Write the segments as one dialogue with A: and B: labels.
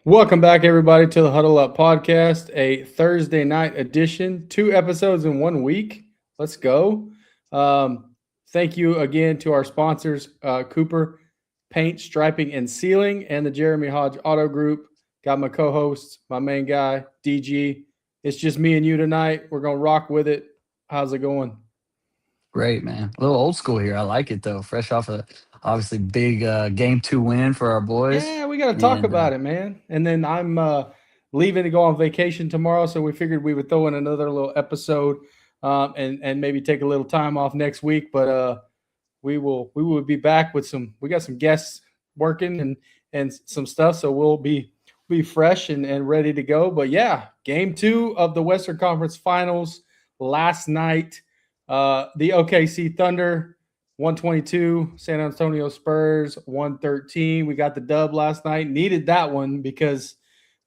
A: Welcome back, everybody, to the Huddle Up podcast, a Thursday night edition. 2 episodes in 1 week. Let's go. Thank you again to our sponsors, Cooper Paint, Striping, and Sealing, and the Jeremy Hodge Auto Group. Got my co-hosts, my main guy, DG. It's just me and you tonight. We're going to rock with it. How's it going?
B: Great, man. A little old school here. I like it though. Fresh off a obviously big game two win for our boys.
A: Yeah, we got to talk
B: And
A: about it, man. And then I'm leaving to go on vacation tomorrow, so we figured we would throw in another little episode and maybe take a little time off next week. But we will be back with some. We got some guests working and some stuff, so we'll be fresh and ready to go. But yeah, game two of the Western Conference Finals last night. The OKC Thunder 122, San Antonio Spurs 113. We got the dub last night. Needed that one because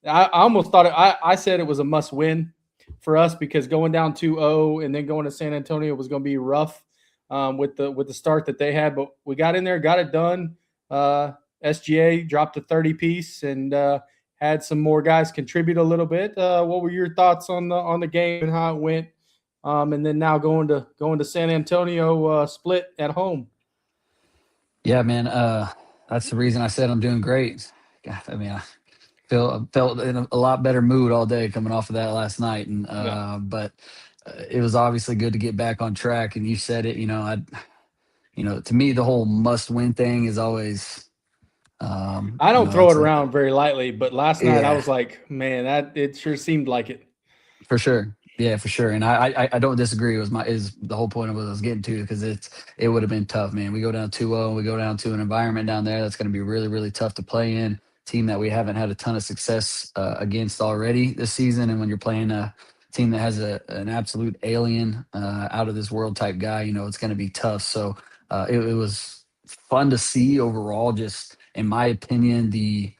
A: I almost thought I said it was a must win for us because going down 2-0 and then going to San Antonio was going to be rough with the start that they had. But we got in there, got it done. SGA dropped a 30 piece and had some more guys contribute a little bit. What were your thoughts on the game and how it went? And then now going to San Antonio split at home.
B: yeah, man, that's the reason I said I'm doing great. God, I mean, I felt in a lot better mood all day coming off of that last night, and but it was obviously good to get back on track. And you said it, to me, the whole must win thing is always.
A: I don't throw it around very lightly, but last night I
B: Yeah.
A: was like, man, that it sure seemed like it.
B: For sure. Yeah, for sure. And I don't disagree. It was is the whole point of what I was getting to because it would have been tough, man. We go down 2-0, we go down to an environment down there that's going to be really, really tough to play in. Team that we haven't had a ton of success against already this season. And when you're playing a team that has an absolute alien out of this world type guy, it's going to be tough. So it was fun to see overall. Just in my opinion, the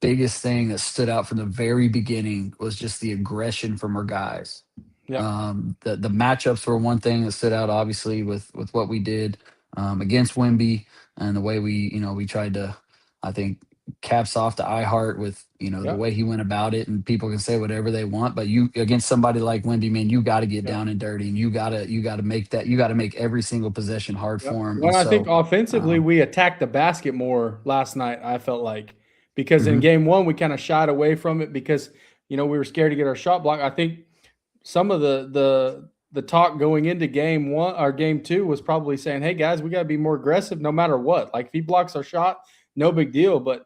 B: biggest thing that stood out from the very beginning was just the aggression from our guys.
A: Yeah.
B: The matchups were one thing that stood out, obviously, with what we did against Wimby and the way we tried to, I think, caps off to iHeart with the way he went about it. And people can say whatever they want, but you against somebody like Wimby, man, you got to get down and dirty, and you got to make that. You got to make every single possession hard for him.
A: Well, I think offensively
B: um,
A: we attacked the basket more last night. I felt like because in
B: mhm.
A: game one we kind of shied away from it because we were scared to get our shot blocked. I think some of the talk going into game one or game two was probably saying, "Hey guys, we got to be more aggressive no matter what. Like if he blocks our shot, no big deal, but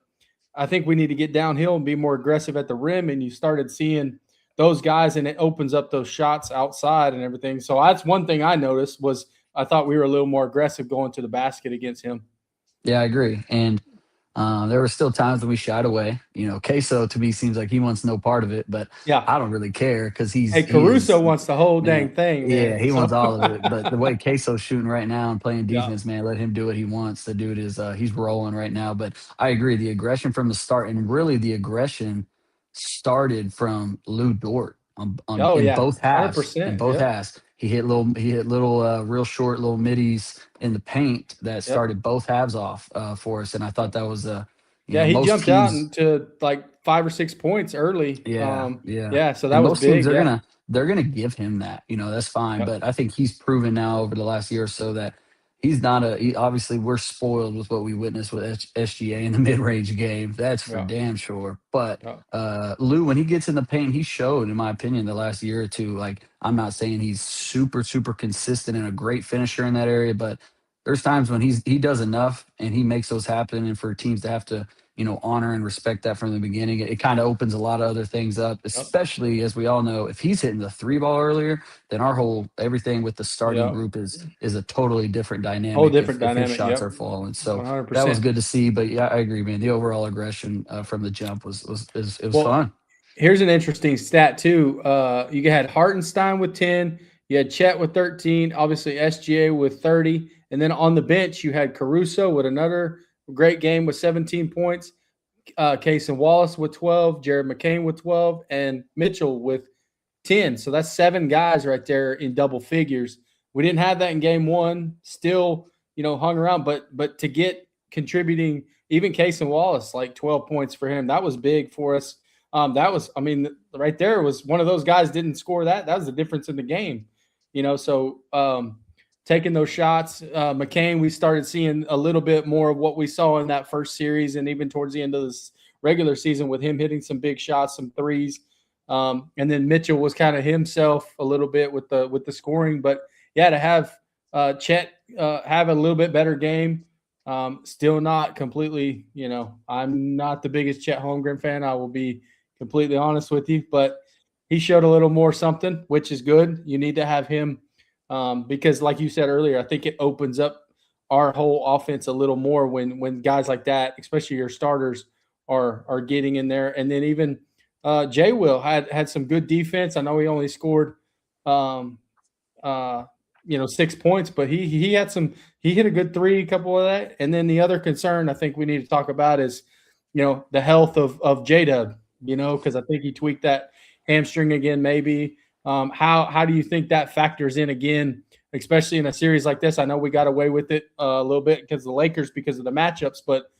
A: I think we need to get downhill and be more aggressive at the rim." And you started seeing those guys, and it opens up those shots outside and everything. So that's one thing I noticed was I thought we were a little more aggressive going to the basket against him.
B: Yeah, I agree. And there were still times when we shied away. Queso to me seems like he wants no part of it, but
A: Yeah.
B: I don't really care because
A: Hey,
B: he
A: Caruso
B: is,
A: wants the whole
B: man.
A: dang thing,
B: Yeah,
A: man.
B: he wants
A: So
B: all of it. But the way Queso's shooting right now and playing
A: yeah,
B: defense, man, let him do what he wants. The dude is he's rolling right now. But I agree, the aggression from the start, and really the aggression started from Lou Dort
A: oh
B: in
A: yeah,
B: both halves. In
A: 100%.
B: both
A: Yep,
B: halves, he hit little real short little middies in the paint that
A: yep.
B: started both halves off for us. And I thought that was
A: Yeah, he
B: most
A: jumped out
B: teams.
A: into like 5 or 6 points early.
B: Yeah, yeah.
A: Yeah, so that
B: And
A: was
B: most teams
A: big.
B: are
A: Yeah,
B: gonna give him that. That's fine.
A: yep,
B: But I think he's proven now over the last year or so that he's not obviously we're spoiled with what we witnessed with SGA in the mid-range game. That's for
A: yeah,
B: damn sure. But
A: yeah.
B: Lou, when he gets in the paint, he showed, in my opinion, the last year or two. Like, I'm not saying he's super, super consistent and a great finisher in that area, but there's times when he does enough and he makes those happen. And for teams to have to honor and respect that from the beginning. It kind of opens a lot of other things up,
A: Yep.
B: especially as we all know, if he's hitting the three ball earlier, then our whole everything with the starting
A: Yep.
B: group is a totally different
A: Whole
B: dynamic
A: different
B: if his
A: dynamic.
B: shots
A: Yep.
B: are falling. So that was
A: 100%.
B: good to see. But yeah, I agree, man. The overall aggression from the jump was
A: Well,
B: fun.
A: here's an interesting stat too. You had Hartenstein with 10, you had Chet with 13, obviously SGA with 30, and then on the bench you had Caruso with another great game with 17 points, Casey Wallace with 12, Jared McCain with 12, and Mitchell with 10. So that's 7 guys right there in double figures. We didn't have that in game one. Still, hung around, but to get contributing, even Case and Wallace, like 12 points for him. That was big for us. That was, I mean, right there was one of those guys didn't score that. That was the difference in the game, So taking those shots, McCain, we started seeing a little bit more of what we saw in that first series, and even towards the end of this regular season with him hitting some big shots, some threes. And then Mitchell was kind of himself a little bit with the scoring, but yeah, to have Chet have a little bit better game. Still not completely, I'm not the biggest Chet Holmgren fan. I will be completely honest with you, but he showed a little more something, which is good. You need to have him because, like you said earlier, I think it opens up our whole offense a little more when guys like that, especially your starters, are getting in there. And then even Jay Will had some good defense. I know he only scored 6 points, but he had some. He hit a good three, a couple of that. And then the other concern I think we need to talk about is, the health of J-Dub. Because I think he tweaked that hamstring again. Maybe how do you think that factors in again, especially in a series like this? I know we got away with it a little bit because of the Lakers because of the matchups, but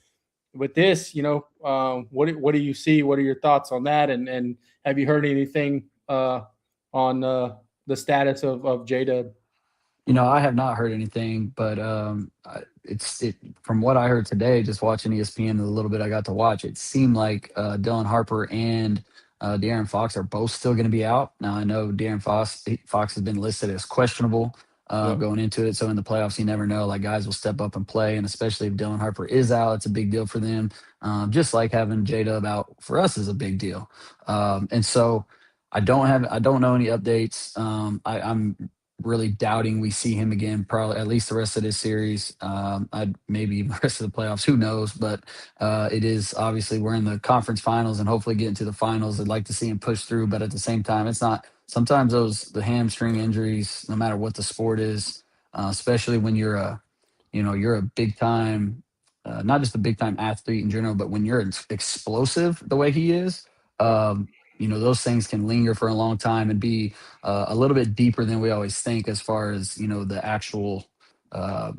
A: with this, what do you see? What are your thoughts on that? And have you heard anything on the status of J-Dub?
B: I have not heard anything, but from what I heard today, just watching ESPN a little bit I got to watch, it seemed like Dylan Harper and De'Aaron Fox are both still going to be out. Now I know De'Aaron Fox has been listed as questionable going into it, so in the playoffs you never know. Like guys will step up and play, and especially if Dylan Harper is out, it's a big deal for them. Just like having J-Dub out for us is a big deal, and so. I don't know any updates. I'm really doubting we see him again, probably at least the rest of this series. I'd maybe even the rest of the playoffs, who knows? But it is obviously we're in the conference finals and hopefully get into the finals. I'd like to see him push through, but at the same time, it's not. Sometimes the hamstring injuries, no matter what the sport is, especially when you're a big time, not just a big time athlete in general, but when you're explosive the way he is. Those things can linger for a long time and be a little bit deeper than we always think as far as the actual uh,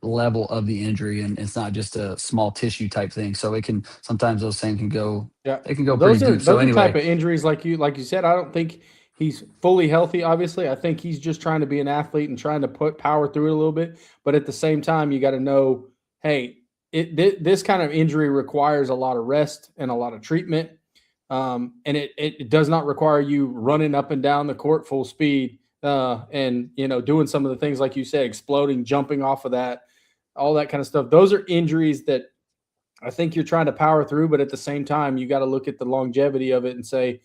B: level of the injury, and it's not just a small tissue type thing. So it can sometimes those things can go
A: Yeah,
B: they can go
A: those
B: pretty
A: are
B: deep. So
A: those are type
B: anyway,
A: of injuries like you said. I don't think he's fully healthy. Obviously, I think he's just trying to be an athlete and trying to put power through it a little bit. But at the same time, you got to know, hey, this kind of injury requires a lot of rest and a lot of treatment. And it does not require you running up and down the court full speed and doing some of the things like you said, exploding, jumping off of that, all that kind of stuff. Those are injuries that I think you're trying to power through, but at the same time, you got to look at the longevity of it and say,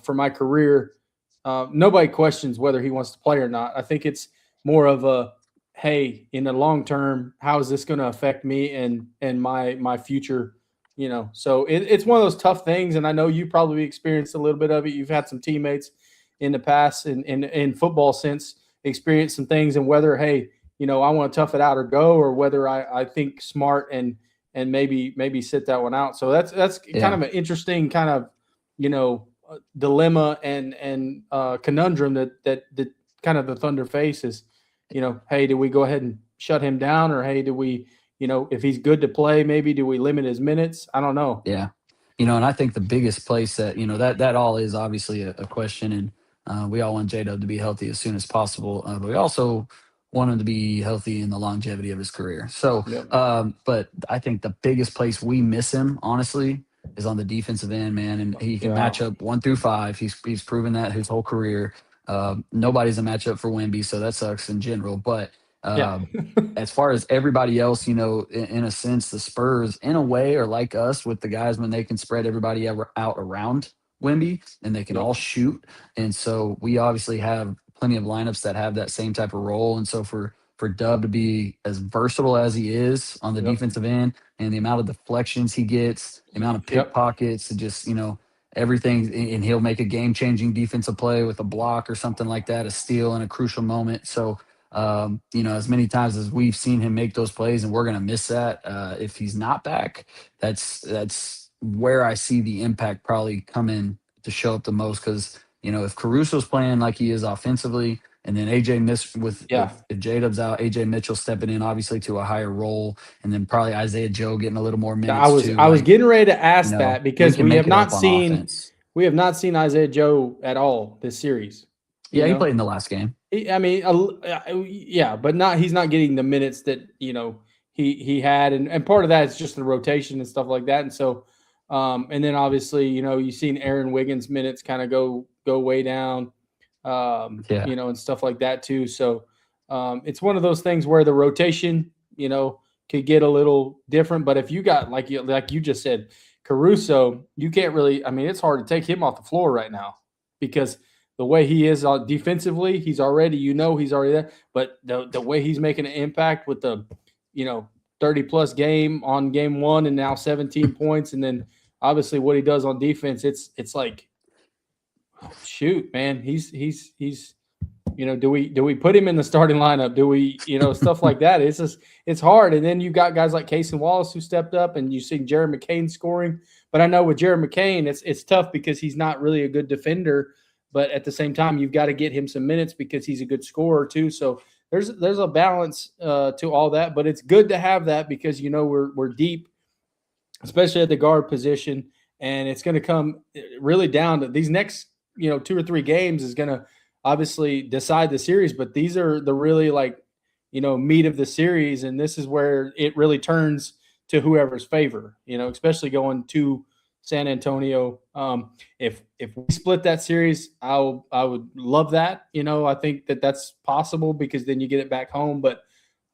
A: for my career, nobody questions whether he wants to play or not. I think it's more of a, hey, in the long term, how is this going to affect me and my future? So it's one of those tough things, and I know you probably experienced a little bit of it. You've had some teammates in the past in football since experienced some things, and whether hey, I want to tough it out or go, or whether I think smart and maybe sit that one out. So that's kind of an interesting kind of dilemma and conundrum that kind of the Thunder faces. Hey, do we go ahead and shut him down, or hey, do we if he's good to play, maybe do we limit his minutes? I don't know.
B: yeah. And I think the biggest place that, that all is obviously a question. And we all want J-Dub to be healthy as soon as possible. But we also want him to be healthy in the longevity of his career. So,
A: Yep.
B: but I think the biggest place we miss him, honestly, is on the defensive end, man. And he can match up 1 through 5. He's proven that his whole career. Nobody's a matchup for Wemby, so that sucks in general. But
A: Yeah.
B: as far as everybody else, in a sense, the Spurs, in a way, are like us with the guys when they can spread everybody out around Wemby and they can
A: Yep.
B: all shoot. And so we obviously have plenty of lineups that have that same type of role. And so for Dub to be as versatile as he is on the
A: Yep.
B: defensive end and the amount of deflections he gets, the amount of pickpockets, and just, everything, and he'll make a game-changing defensive play with a block or something like that, a steal in a crucial moment. So as many times as we've seen him make those plays, and we're going to miss that if he's not back. That's where I see the impact probably come in to show up the most. Because if Caruso's playing like he is offensively, And then AJ Mitch with
A: Yeah.
B: if J-Dub's out, AJ Mitchell stepping in obviously to a higher role, and then probably Isaiah Joe getting a little more
A: I
B: minutes
A: was
B: too.
A: I was
B: Like,
A: getting ready to
B: you
A: ask
B: know,
A: that
B: we
A: because
B: can make it up on offense.
A: we have not seen Isaiah Joe at all this series. You
B: Yeah, he
A: know,
B: played in the last game.
A: I mean, yeah, but he's not getting the minutes that he had, and part of that is just the rotation and stuff like that. And so, and then obviously, you've seen Aaron Wiggins' minutes kind of go way down,
B: Yeah.
A: and stuff like that too. So, it's one of those things where the rotation, could get a little different. But if you got like you just said, Caruso, you can't really. I mean, it's hard to take him off the floor right now because the way he is defensively, he's already there. But the way he's making an impact with the 30 plus game on game one and now 17 points, and then obviously what he does on defense, it's like, shoot, man, he's do we put him in the starting lineup? Do we, stuff like that? It's just, it's hard. And then you got guys like Casey Wallace who stepped up, and you see Jared McCain scoring. But I know with Jared McCain, it's tough because he's not really a good defender. But at the same time, you've got to get him some minutes because he's a good scorer too. So there's a balance to all that. But it's good to have that because we're deep, especially at the guard position, and it's going to come really down to these next 2 or 3 games is going to obviously decide the series. But these are the really meat of the series, and this is where it really turns to whoever's favor. Especially going to San Antonio. If we split that series, I would love that. I think that's possible because then you get it back home. But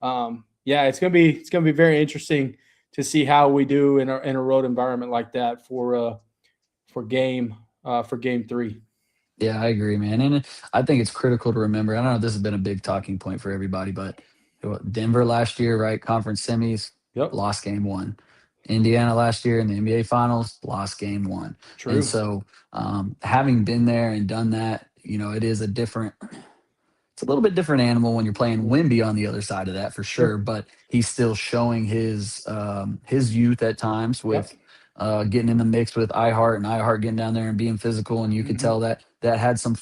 A: yeah, it's gonna be very interesting to see how we do in a road environment like that for game 3.
B: Yeah, I agree, man. And I think it's critical to remember. I don't know if this has been a big talking point for everybody, but Denver last year, right? Conference semis,
A: Yep.
B: lost game 1. Indiana last year in the NBA Finals, lost game 1.
A: True.
B: And so, having been there and done that, it is it's a little bit different animal when you're playing Wemby on the other side of that for sure. But he's still showing his youth at times with getting in the mix with iHeart, and iHeart getting down there and being physical, and you could tell that had some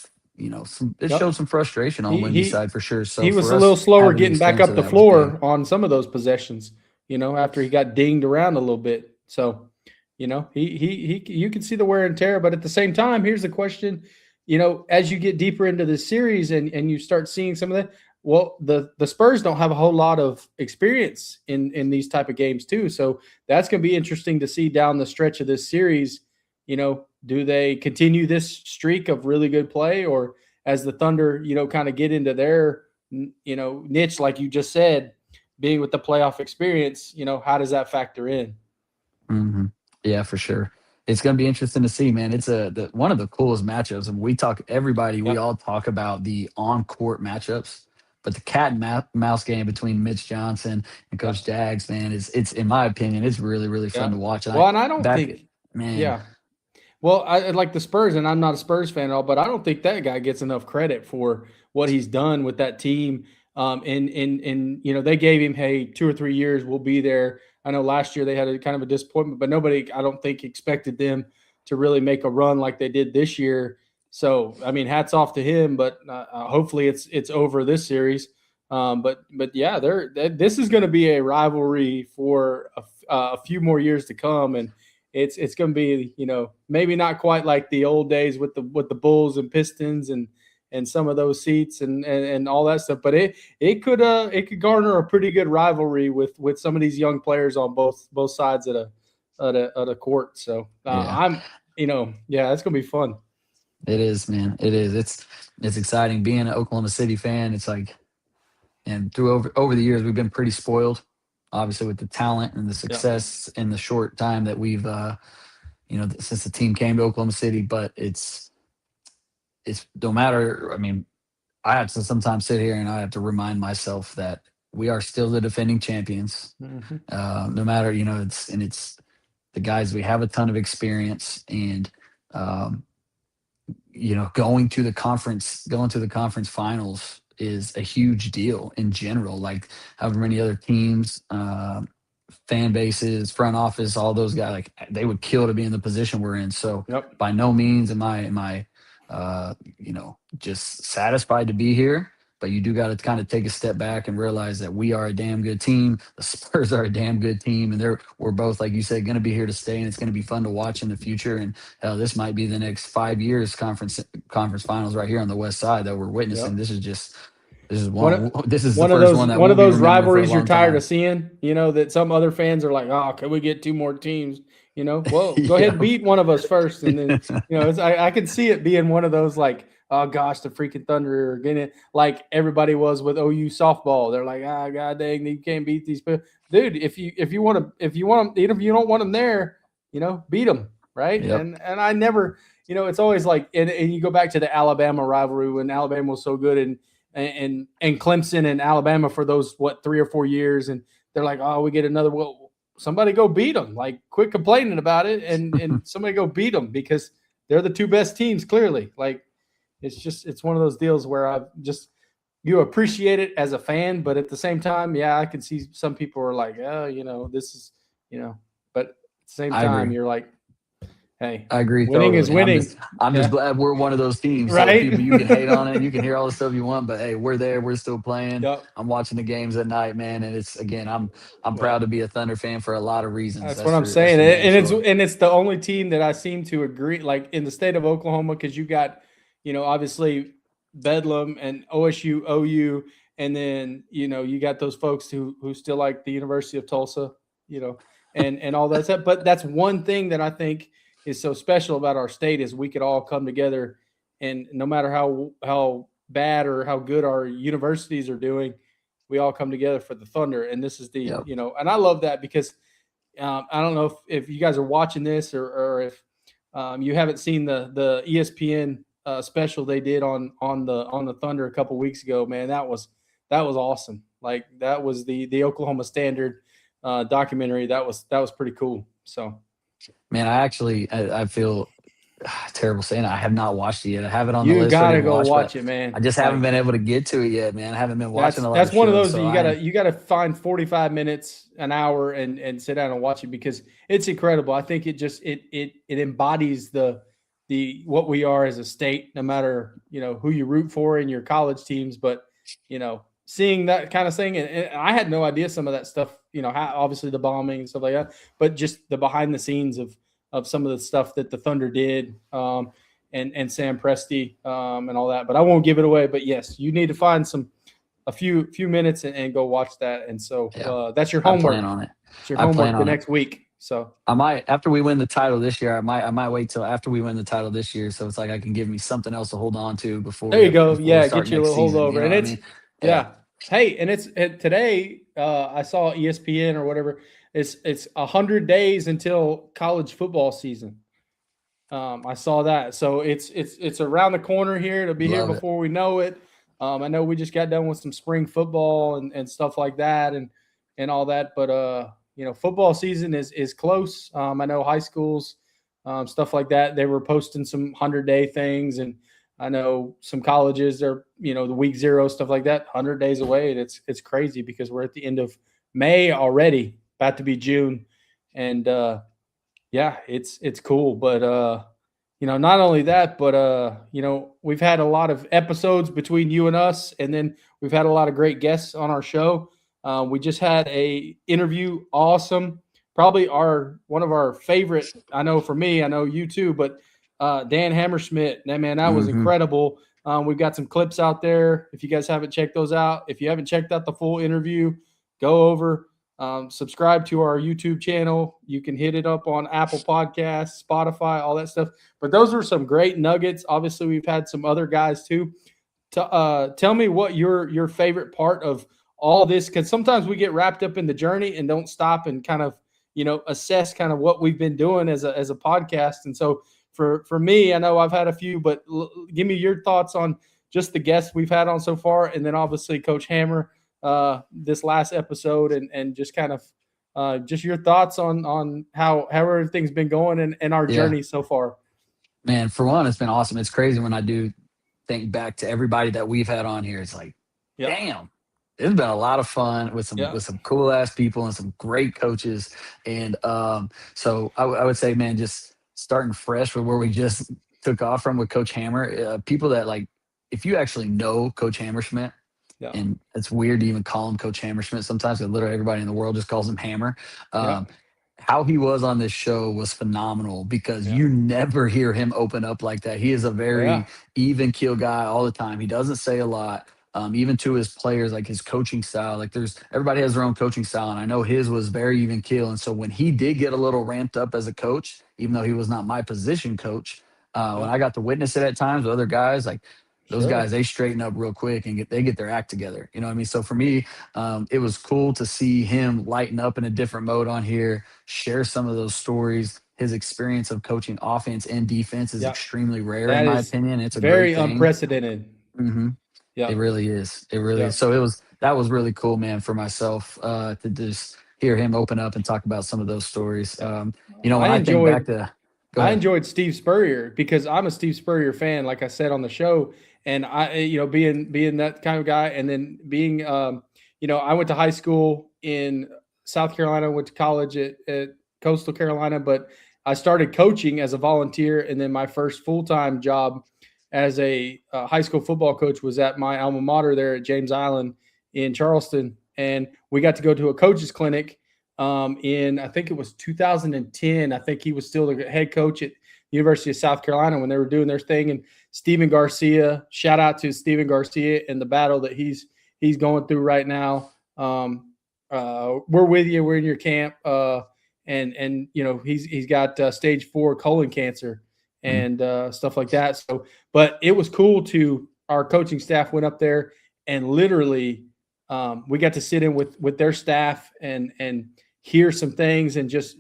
B: showed some frustration on Wemby's side for sure. So
A: he was
B: for
A: a
B: us,
A: little slower
B: having the
A: getting back
B: experience
A: up
B: of
A: the
B: that was
A: floor
B: big.
A: on some of those possessions, after he got dinged around a little bit. So, he you can see the wear and tear, but at the same time, here's the question, as you get deeper into the series and you start seeing some of that, well, the Spurs don't have a whole lot of experience in these type of games too. So that's going to be interesting to see down the stretch of this series. Do they continue this streak of really good play, or as the Thunder, kind of get into their, niche, like you just said, being with the playoff experience, how does that factor in?
B: Mm-hmm. Yeah, for sure. It's going to be interesting to see, man. It's one of the coolest matchups. And we all talk about the on-court matchups, but the cat and mouse game between Mitch Johnson and Coach Jags, man, it's in my opinion, it's really, really fun to watch.
A: And I don't think,
B: man.
A: Yeah. Well, I like the Spurs, and I'm not a Spurs fan at all, but I don't think that guy gets enough credit for what he's done with that team. And they gave him, hey, 2 or 3 years, we'll be there. I know last year they had a kind of a disappointment, but nobody, I don't think, expected them to really make a run like they did this year. So, I mean, hats off to him, but hopefully it's over this series. But yeah, this is going to be a rivalry for a few more years to come, and it's going to be, maybe not quite like the old days with the Bulls and Pistons and some of those seats and all that stuff. But it could garner a pretty good rivalry with some of these young players on both sides of the court. So I'm, that's gonna be fun.
B: It is, man. It is. It's exciting being an Oklahoma City fan. It's like, and through over the years, we've been pretty spoiled, obviously, with the talent and the success in the short time that we've, since the team came to Oklahoma City. But it's no matter. I mean, I have to sometimes sit here and I have to remind myself that we are still the defending champions.
A: Mm-hmm.
B: No matter, it's the guys. We have a ton of experience, and going to the conference finals is a huge deal in general. Like however many other teams, fan bases, front office, all those guys, like they would kill to be in the position we're in. So by no means am I just satisfied to be here. but you do got to kind of take a step back and realize that we are a damn good team. The Spurs are a damn good team, and we're both, like you said, going to be here to stay, and it's going to be fun to watch in the future. And this might be the next 5 years conference finals right here on the West Side that we're witnessing.
A: Yep.
B: This is
A: One
B: one.
A: of,
B: This is the
A: one of
B: first
A: those
B: one that
A: one
B: we'll
A: of
B: be
A: those
B: remembered for a
A: rivalries you're
B: long
A: tired
B: time.
A: of seeing. That some other fans are like, oh, can we get 2 more teams? Well, go ahead and beat one of us first, and then I can see it being one of those like, oh gosh, the freaking Thunder are getting it like everybody was with OU softball. They're like, ah, god dang, you can't beat these people, dude. If you want them, even if you don't want them there, beat them, right?
B: Yep.
A: And I never, it's always like, and you go back to the Alabama rivalry when Alabama was so good, and Clemson and Alabama for those 3 or 4 years, and they're like, oh, we get another. Well, somebody go beat them. Like, quit complaining about it, and somebody go beat them, because they're the 2 best teams. Clearly, like, it's one of those deals where you appreciate it as a fan, but at the same time, yeah, I can see some people are like, oh, this is, but at the same time, you're like, hey,
B: I agree.
A: winning
B: Totally.
A: is winning.
B: I'm just glad we're one of those teams.
A: Right?
B: So people, you can hate on it, you can hear all the stuff you want, but hey, we're there. We're still playing.
A: Yep.
B: I'm watching the games at night, man, and it's, again, I'm proud to be a Thunder fan for a lot of reasons.
A: That's what I'm saying, and it's the only team that I seem to agree, like, in the state of Oklahoma, because you got, obviously Bedlam and OSU, OU, and then you got those folks who still like the University of Tulsa, and all that stuff. But that's one thing that I think is so special about our state, is we could all come together, and no matter how bad or how good our universities are doing, we all come together for the Thunder. And this is the
B: Yep.
A: and I love that, because I don't know if you guys are watching this, or if you haven't seen the ESPN special they did on the Thunder a couple weeks ago. Man, that was awesome. Like, that was the Oklahoma Standard documentary. That was pretty cool. So,
B: man, I feel terrible saying it. I have not watched it yet. I have it on the list.
A: You gotta go watch it, man.
B: I just haven't been able to get to it yet, man. I haven't been watching a lot.
A: That's
B: of
A: one of
B: shows,
A: those that you gotta find 45 minutes, an hour, and sit down and watch it, because it's incredible. I think it just it embodies the what we are as a state, no matter who you root for in your college teams. But seeing that kind of thing, and I had no idea some of that stuff, how, obviously the bombing and stuff like that, but just the behind the scenes of some of the stuff that the Thunder did, and Sam Presti, and all that. But I won't give it away. But yes, you need to find a few minutes and go watch that. And so that's your homework.
B: I plan on it.
A: It's your homework the next week. So
B: I might, after we win the title this year, I might wait till after we win the title this year, so it's like I can give me something else to hold on to before.
A: There you go. Yeah,
B: get you a
A: little holdover, and it's
B: yeah.
A: Hey, and it's today. I saw ESPN or whatever. It's 100 days until college football season. I saw that, so it's around the corner here. It'll be here before we know it. I know we just got done with some spring football and stuff like that, and all that, but football season is close. I know high schools, stuff like that, they were posting some 100-day things, and I know some colleges are, the week 0 stuff like that, 100 days away, and it's crazy, because we're at the end of May already, about to be June, and it's cool. But not only that, but we've had a lot of episodes between you and us, and then we've had a lot of great guests on our show. We just had a interview, awesome, probably one of our favorite. I know for me, I know you too, but Dan Hammerschmidt, that was incredible. We've got some clips out there. If you guys haven't checked those out, if you haven't checked out the full interview, go over, subscribe to our YouTube channel. You can hit it up on Apple Podcasts, Spotify, all that stuff. But those were some great nuggets. Obviously, we've had some other guys too. Tell me what your favorite part of all this, because sometimes we get wrapped up in the journey and don't stop and kind of assess kind of what we've been doing as a podcast. And so for me, I know I've had a few, but give me your thoughts on just the guests we've had on so far, and then obviously Coach Hammer this last episode, and just kind of just your thoughts on how everything's been going and our journey so far.
B: Man, for one, it's been awesome. It's crazy when I do think back to everybody that we've had on here. It's like, damn, it's been a lot of fun with some cool ass people and some great coaches. And so I would say, man, just starting fresh with where we just took off from with Coach Hammer, people that, like, if you actually know Coach Hammerschmidt,
A: Yeah.
B: and it's weird to even call him Coach Hammerschmidt sometimes, because literally everybody in the world just calls him Hammer.
A: Yeah.
B: Um, how he was on this show was phenomenal because
A: Yeah.
B: you never hear him open up like that. He is a
A: Yeah.
B: very even keel guy all the time. He doesn't say a lot. Even to his players, like his coaching style, like there's everybody has their own coaching style, and I know his was very even keel. And so when he did get a little ramped up as a coach, even though he was not my position coach, when
A: Yeah.
B: I got to witness it at times with other guys, like those
A: Sure.
B: guys, they straighten up real quick and they get their act together. You know what I mean? So for me, it was cool to see him lighten up in a different mode on here, share some of those stories. His experience of coaching offense and defense is
A: Yeah.
B: extremely rare, in
A: That
B: my
A: is
B: opinion. It's a great
A: very
B: thing.
A: unprecedented.
B: hmm It
A: Yeah.
B: really is. It really
A: Yeah.
B: is. So that was really cool, man, for myself to just hear him open up and talk about some of those stories.
A: Yeah.
B: When
A: I
B: I think back
A: enjoyed
B: to, go
A: I
B: ahead.
A: enjoyed Steve Spurrier because I'm a Steve Spurrier fan, like I said on the show, and being that kind of guy, and then being I went to high school in South Carolina, went to college at Coastal Carolina, but I started coaching as a volunteer, and then my first full time job as a high school football coach was at my alma mater there at James Island in Charleston, and we got to go to a coaches clinic in I think it was 2010. I think he was still the head coach at University of South Carolina when they were doing their thing. And Stephen Garcia, shout out to Stephen Garcia and the battle that he's going through right now. We're with you. We're in your camp. And he's got stage 4 colon cancer
B: Mhm.
A: and stuff like that. So, but it was cool to our coaching staff went up there and literally we got to sit in with their staff and hear some things and just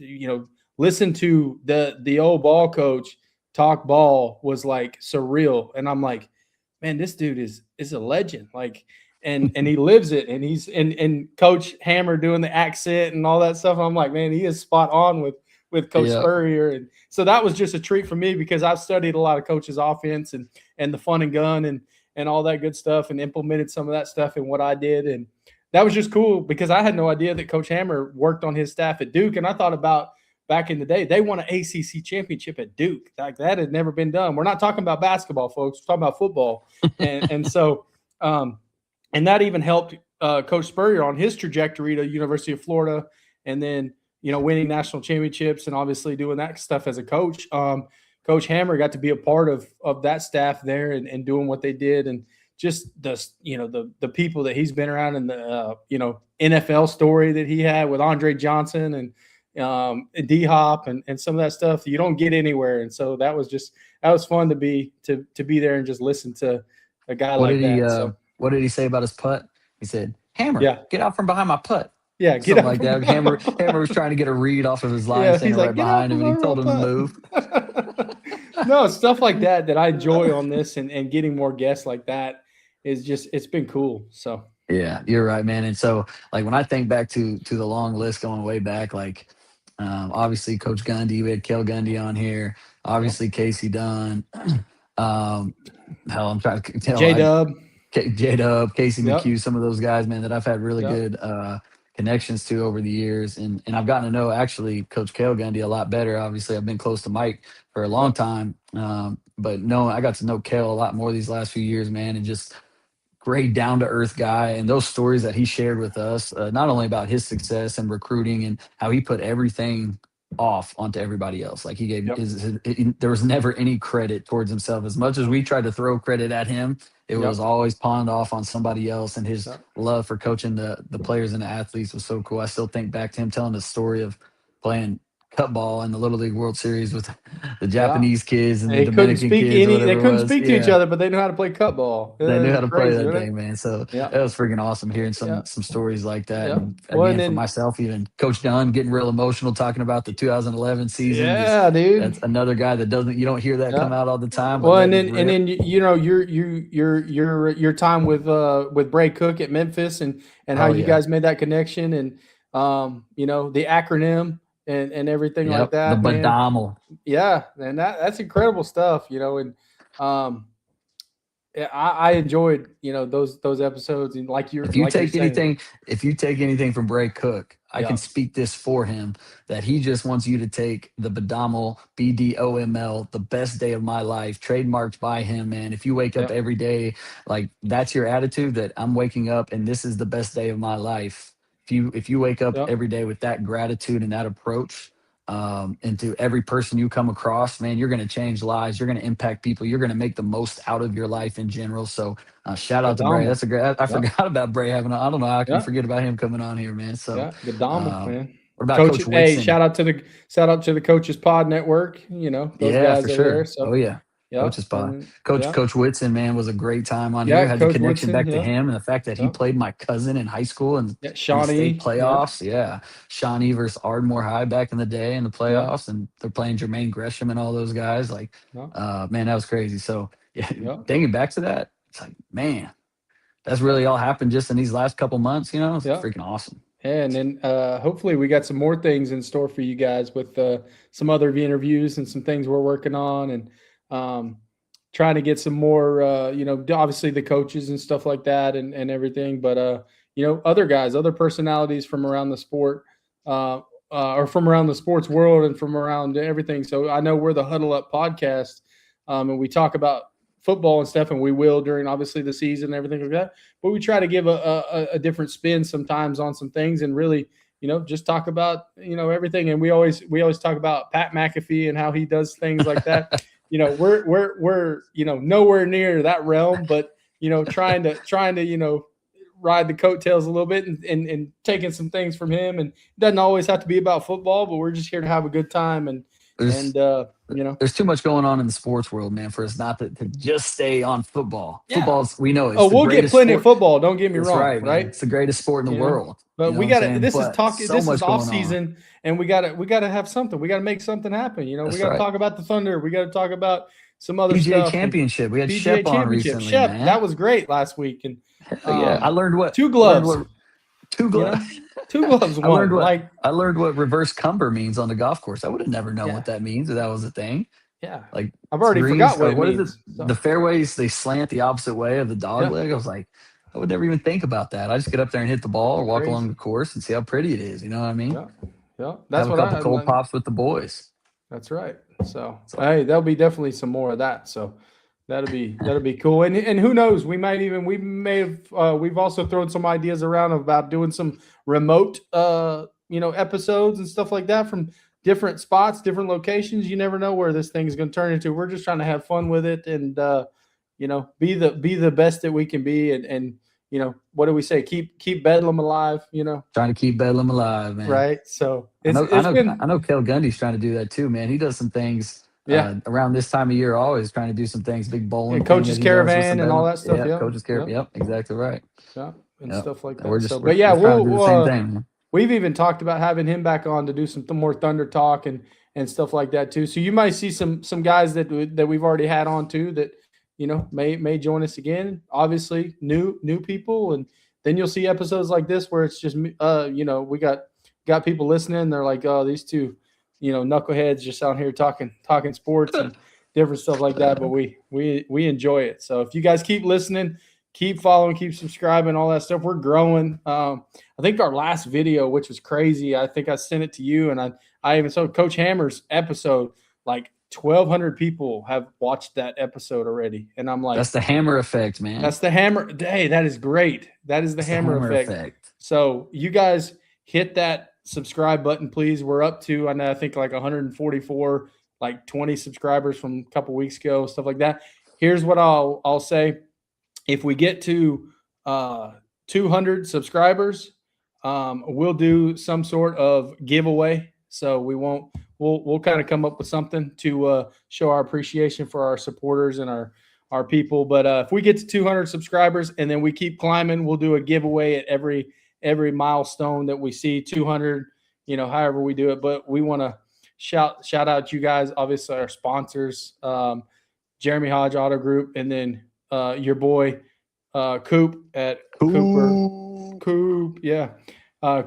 A: listen to the old ball coach talk ball was like surreal. And I'm like, man, this dude is a legend. Like, and he lives it, and he's and Coach Hammer doing the accent and all that stuff. I'm like, man, he is spot on with Coach
B: Yeah.
A: Spurrier. And so that was just a treat for me because I've studied a lot of coaches' offense and the fun and gun and all that good stuff and implemented some of that stuff in what I did. And that was just cool because I had no idea that Coach Hammer worked on his staff at Duke. And I thought about back in the day, they won an ACC championship at Duke. Like that had never been done. We're not talking about basketball, folks. We're talking about football. And so, and that even helped Coach Spurrier on his trajectory to University of Florida, and then winning national championships and obviously doing that stuff as a coach. Coach Hammer got to be a part of that staff there and doing what they did, and just the people that he's been around, and the NFL story that he had with Andre Johnson and D Hop and some of that stuff you don't get anywhere. And so that was fun to be there and just listen to a guy
B: What
A: like
B: did he
A: that. So
B: what did he say about his putt? He said, "Hammer,
A: yeah,
B: get out from behind my putt."
A: yeah, get
B: Something
A: up
B: like
A: from
B: that. Hammer was trying to get a read off of his line,
A: yeah,
B: standing
A: he's like,
B: right
A: get out
B: behind him,
A: from
B: and he told him to
A: my
B: move.
A: putt. No, stuff like that I enjoy on this, and getting more guests like that is just it's been cool. So
B: Yeah, you're right, man. And so, like, when I think back to the long list going way back, like, obviously Coach Gundy, we had Kel Gundy on here,
A: yep.
B: obviously Casey Dunn. um, hell, I'm trying to tell.
A: J Dub,
B: J Dub, Casey
A: yep,
B: McHugh, some of those guys, man, that I've had really
A: yep,
B: good connections to over the years, and I've gotten to know actually Coach Kel Gundy a lot better. Obviously, I've been close to Mike for a long
A: yep,
B: time, but no, I got to know Kel a lot more these last few years, man, and just great down to earth guy. And those stories that he shared with us, not only about his success and recruiting and how he put everything off onto everybody else. Like he gave
A: yep,
B: there was never any credit towards himself. As much as we tried to throw credit at him, it was
A: yep,
B: always pawned off on somebody else. And his
A: yep.
B: love for coaching the players and the athletes was so cool. I still think back to him telling the story of playing cup ball in the Little League World Series with the
A: Yeah.
B: Japanese kids and the
A: They couldn't
B: Dominican
A: speak
B: kids,
A: they
B: whatever it
A: couldn't
B: was.
A: speak to each
B: Yeah,
A: other, but they knew how to play cut ball.
B: they knew how to play
A: Crazy,
B: that
A: wasn't
B: thing,
A: it?
B: man. So
A: Yeah,
B: that was freaking awesome hearing
A: yeah,
B: some stories like that.
A: yeah.
B: And
A: Well, and
B: again, for
A: then
B: myself, even Coach Dunn getting real emotional talking about the 2011 season. Just
A: yeah, dude.
B: that's another guy that doesn't you don't hear that
A: Yeah.
B: come out all the time, but
A: Well,
B: let
A: and
B: it
A: then
B: rip.
A: your time with Bray Cook at Memphis and how
B: Oh
A: you
B: yeah,
A: guys made that connection and the acronym and everything like
B: yep. The
A: that, man.
B: Badamel.
A: Yeah, and that's incredible stuff, and um yeah, I enjoyed those episodes and like
B: If
A: you're
B: you
A: like you're
B: take
A: saying.
B: anything, if you take anything from Bray Cook, I can speak this for him, that he just wants you to take the Bedomel, BDOML, the best day of my life, trademarked by him, man. If you wake up every day, like that's your attitude, that I'm waking up and this is the best day of my life. If you wake up every day with that gratitude and that approach, into every person you come across, man, you're going to change lives. You're going to impact people. You're going to make the most out of your life in general. So shout out to Bray. That's a great, I forgot about Bray having, I don't know how I can forget about him coming on here, man. So
A: man.
B: What about
A: Coach
B: Whitson?
A: Hey, shout out to the Coaches Pod Network, those guys
B: for
A: over
B: sure.
A: there. So
B: Coach's Pod. Coach Whitson, man, was a great time on here. Had
A: Coach
B: the connection
A: Whitson,
B: back to him, and the fact that he played my cousin in high school and in the state playoffs. Shawnee versus Ardmore High back in the day in the playoffs, and they're playing Jermaine Gresham and all those guys. Like, man, that was crazy. So thinking back to that, it's like, man, that's really all happened just in these last couple months. It's freaking awesome.
A: And then hopefully we got some more things in store for you guys with some other interviews and some things we're working on, and trying to get some more, obviously the coaches and stuff like that and everything, but, other guys, other personalities from around the sport, or from around the sports world and from around everything. So I know we're the Huddle Up podcast, and we talk about football and stuff, and we will during obviously the season and everything like that, but we try to give a different spin sometimes on some things, and really, just talk about, everything. And we always talk about Pat McAfee and how he does things like that. We're nowhere near that realm, but trying to ride the coattails a little bit and taking some things from him. And it doesn't always have to be about football, but we're just here to have a good time. And
B: there's too much going on in the sports world, man, for us not to just stay on football.
A: Yeah.
B: Football's, we know,
A: we'll get plenty of football. Don't get me wrong, right?
B: It's the greatest sport in the world.
A: But we got to. This is off season, and we got to have something. We got to make something happen. We got to talk about the Thunder. We got to talk about some other
B: PGA
A: stuff.
B: Championship. We had Shep on recently.
A: Shep, man. That was great last week. And
B: I learned what
A: 2 gloves.
B: 2 gloves.
A: 2 gloves.
B: I learned what reverse cumber means on the golf course. I would have never known what that means if that was a thing.
A: Yeah,
B: like
A: I've already forgot what it means.
B: Is it? So. The fairways, they slant the opposite way of the dog leg. I was like, I would never even think about that. I just get up there and hit the ball or walk along the course and see how pretty it is. You know what I mean?
A: Yeah. That's
B: have a couple cold pops with the boys.
A: That's right. So hey, there'll be definitely some more of that. So that'll be cool. And who knows? We've also thrown some ideas around about doing some remote episodes and stuff like that from different spots, different locations. You never know where this thing is going to turn into. We're just trying to have fun with it and be the best that we can be, and what do we say? Keep Bedlam alive.
B: Trying to keep Bedlam alive, man.
A: Right. So
B: I know Kel Gundy's trying to do that too, man. He does some things. Around this time of year, always trying to do some things, big bowling,
A: and Coach's Caravan and all that stuff.
B: Yeah, Coach's Caravan. Yep, exactly right.
A: Yeah, and stuff like that.
B: We're
A: we'll
B: do the same thing.
A: We've even talked about having him back on to do some more Thunder talk and stuff like that too. So you might see some guys that we've already had on too that may join us again. Obviously, new people, and then you'll see episodes like this where it's just we got people listening. They're like, oh, these two, knuckleheads just out here talking sports and different stuff like that. But we enjoy it. So if you guys keep listening, keep following, keep subscribing, all that stuff. We're growing. I think our last video, which was crazy, I think I sent it to you, and I even saw Coach Hammer's episode. Like 1,200 people have watched that episode already, and I'm like,
B: that's the Hammer effect, man.
A: That's the Hammer. Hey, that is great. That is the Hammer effect. So you guys hit that subscribe button, please. We're up to, I think like 144, like 20 subscribers from a couple weeks ago, stuff like that. Here's what I'll say. If we get to 200 subscribers, we'll do some sort of giveaway. So we'll kind of come up with something to show our appreciation for our supporters and our people. But if we get to 200 subscribers and then we keep climbing, we'll do a giveaway at every milestone that we see. 200, however we do it. But we want to shout out you guys, obviously our sponsors, Jeremy Hodge Auto Group, and then your boy Coop at Cooper.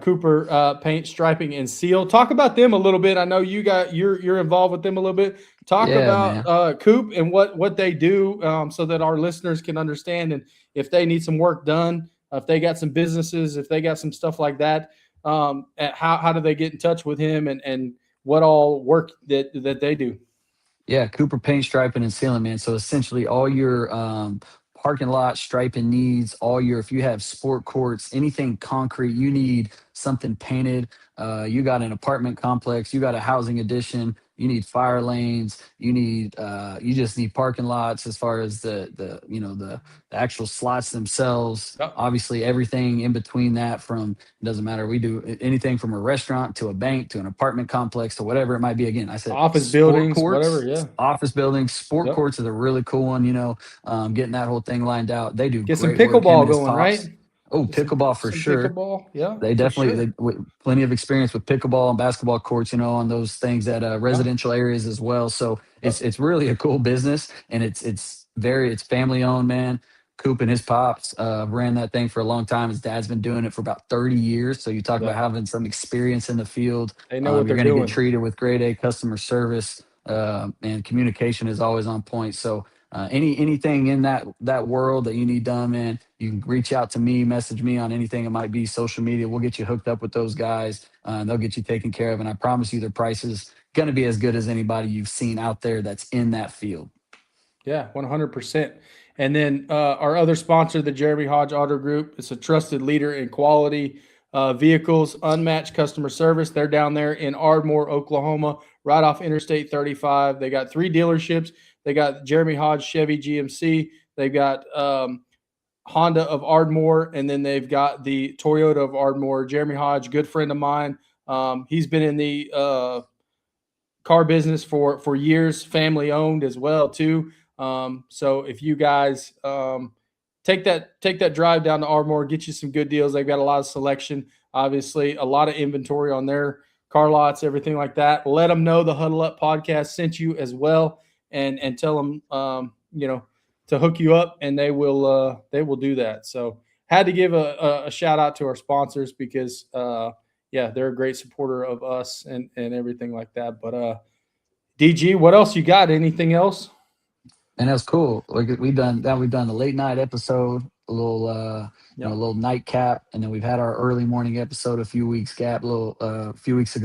A: Cooper Paint, Striping, and Seal. Talk about them a little bit. I know you're involved with them a little bit. Talk about Coop and what they do, so that our listeners can understand, and if they need some work done, if they got some businesses, if they got some stuff like that, How do they get in touch with him, and what all work that they do?
B: Yeah, Cooper Paint, Striping, and Sealing, man. So essentially, all your parking lot striping needs, all your if you have sport courts, anything concrete, you need something painted. You got an apartment complex, you got a housing addition, you need fire lanes, you just need parking lots as far as the actual slots themselves.
A: Yep.
B: Obviously, everything in between that from it doesn't matter. We do anything from a restaurant to a bank to an apartment complex to whatever it might be. Again, I said
A: Office
B: sport
A: buildings, whatever.
B: courts,
A: Yeah.
B: office buildings, sport
A: Yep.
B: courts is a really cool one. Getting that whole thing lined out. They do
A: Get some
B: great work. Him
A: pickleball
B: and his
A: going, right?
B: pops. Oh,
A: Get some
B: pickleball for
A: some
B: sure.
A: pickleball. Yeah,
B: They
A: for
B: definitely
A: sure.
B: plenty of experience with pickleball and basketball courts, on those things at
A: Yeah.
B: residential areas as well. So
A: Yep.
B: it's really a cool business, and it's family owned, man. Coop and his pops ran that thing for a long time. His dad's been doing it for about 30 years. So you talk about
A: Yeah.
B: having some experience in the field.
A: They know what
B: You're
A: they're
B: going to get
A: doing.
B: treated with grade A customer service, and communication is always on point. So anything in that world that you need done, man, you can reach out to me, message me on anything. It might be social media. We'll get you hooked up with those guys, and they'll get you taken care of. And I promise you, their price is going to be as good as anybody you've seen out there that's in that field.
A: Yeah, 100%. And then our other sponsor, the Jeremy Hodge Auto Group, is a trusted leader in quality vehicles, unmatched customer service. They're down there in Ardmore, Oklahoma, right off Interstate 35. They got 3 dealerships. They got Jeremy Hodge Chevy GMC. They've got Honda of Ardmore, and then they've got the Toyota of Ardmore. Jeremy Hodge, good friend of mine. He's been in the car business for years, family owned as well too. So if you guys take that drive down to Ardmore, get you some good deals. They've got a lot of selection, obviously, a lot of inventory on their car lots, everything like that. Let them know the Huddle Up podcast sent you as well, and tell them to hook you up, and they will do that. So had to give a shout out to our sponsors because they're a great supporter of us and everything like that. But DG, what else you got? Anything else?
B: And that's cool. Like we've done the late night episode, a little
A: Yep.
B: a little nightcap, and then we've had our early morning episode a few weeks ago, a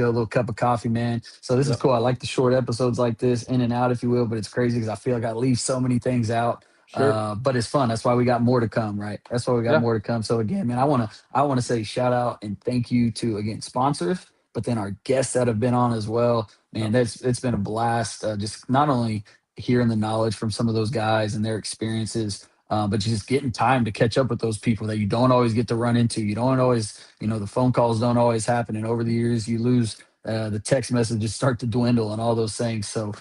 B: little cup of coffee, man. So this is
A: Yep.
B: cool. I like the short episodes like this, in and out, if you will, but it's crazy because I feel like I leave so many things out.
A: Sure.
B: But it's fun. That's why we got more to come, right? That's why we got
A: Yeah.
B: more to come. So again, man, I wanna say shout out and thank you to again sponsors, but then our guests that have been on as well. Man, it's been a blast. Just not only hearing the knowledge from some of those guys and their experiences, but just getting time to catch up with those people that you don't always get to run into. You don't always, the phone calls don't always happen. And over the years, you lose the text messages start to dwindle and all those things. So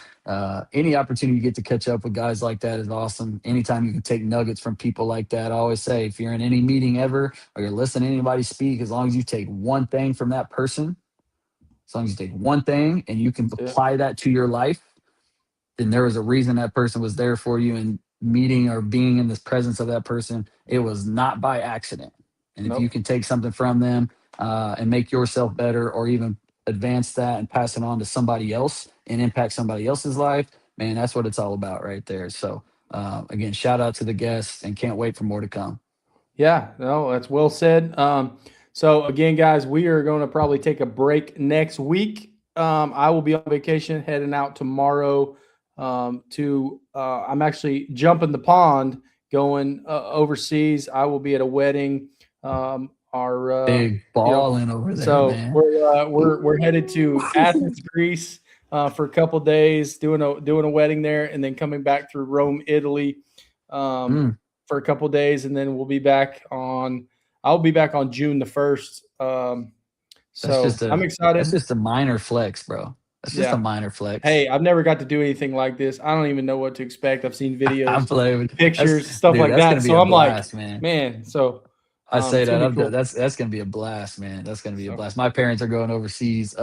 B: any opportunity you get to catch up with guys like that is awesome. Anytime you can take nuggets from people like that, I always say, if you're in any meeting ever or you're listening to anybody speak, as long as you take one thing from that person, as long as you take one thing and you can apply that to your life, then there was a reason that person was there for you, and meeting or being in the presence of that person, it was not by accident. And if you can take something from them and make yourself better, or even advance that and pass it on to somebody else and impact somebody else's life, man, that's what it's all about right there. So again, shout out to the guests, and can't wait for more to come.
A: Yeah, no, that's well said. So again, guys, we are going to probably take a break next week. I will be on vacation, heading out tomorrow. I'm actually jumping the pond, going overseas. I will be at a wedding.
B: Big balling over there,
A: so
B: man.
A: we're headed to Athens, Greece, for a couple of days, doing a wedding there, and then coming back through Rome, Italy, for a couple of days, and then I'll be back on June the 1st. I'm excited.
B: That's just a minor flex, bro. That's just a minor flex.
A: Hey, I've never got to do anything like this. I don't even know what to expect. I've seen videos,
B: I'm playing
A: pictures, stuff like that. So I'm like, man. So
B: I say that cool. That's gonna be a blast, man. That's gonna be a blast. My parents are going overseas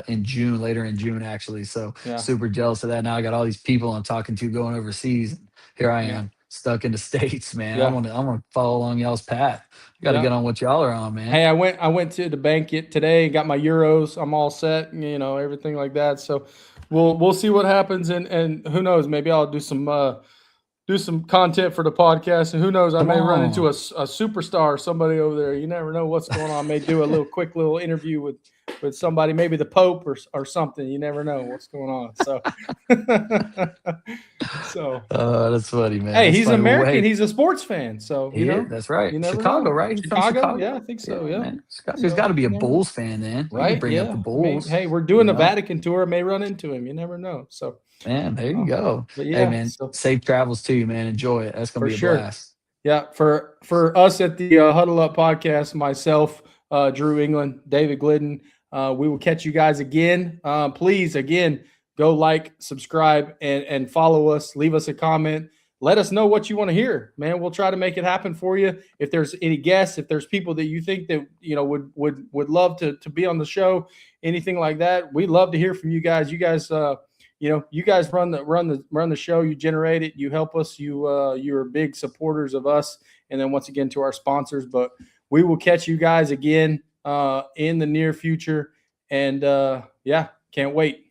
B: in June, later in June, actually. So super jealous of that. Now I got all these people I'm talking to going overseas. Here I am, stuck in the States, man. I want to follow along y'all's path. You got to get on what y'all are on, man.
A: Hey, I went to the bank today, got my euros. I'm all set, everything like that. So we'll see what happens, and who knows, maybe I'll do some do some content for the podcast, and who knows, I
B: Come
A: may run into
B: on.
A: a superstar, somebody over there. You never know what's going on. I may do a quick little interview with somebody, maybe the Pope or something. You never know what's going on. So,
B: That's funny, man.
A: hey,
B: That's
A: he's
B: funny.
A: American.
B: Hey,
A: He's a sports fan. So, you know,
B: that's right.
A: you never
B: Chicago,
A: know.
B: right? He's from Chicago.
A: Yeah, I think so. Yeah.
B: Man. He's got to be a Bulls fan then. You can
A: Right.
B: bring up
A: Yeah.
B: the Bulls.
A: Hey, we're doing
B: you
A: the
B: know?
A: Vatican tour. I may run into him. You never know. So,
B: Man, there you go.
A: but
B: Hey,
A: yeah,
B: man,
A: so,
B: safe travels to you, man. Enjoy it. That's going
A: For
B: to be a
A: sure.
B: blast.
A: yeah, for us at the Huddle Up podcast, myself, Drew England, David Glidden, we will catch you guys again. Please, again, go like, subscribe, and follow us. Leave us a comment. Let us know what you want to hear, man. We'll try to make it happen for you. If there's any guests, if there's people that you think that would love to be on the show, anything like that, we'd love to hear from you guys. You guys, you guys run the show. You generate it. You help us. You're big supporters of us. And then once again to our sponsors. But we will catch you guys again in the near future. And can't wait.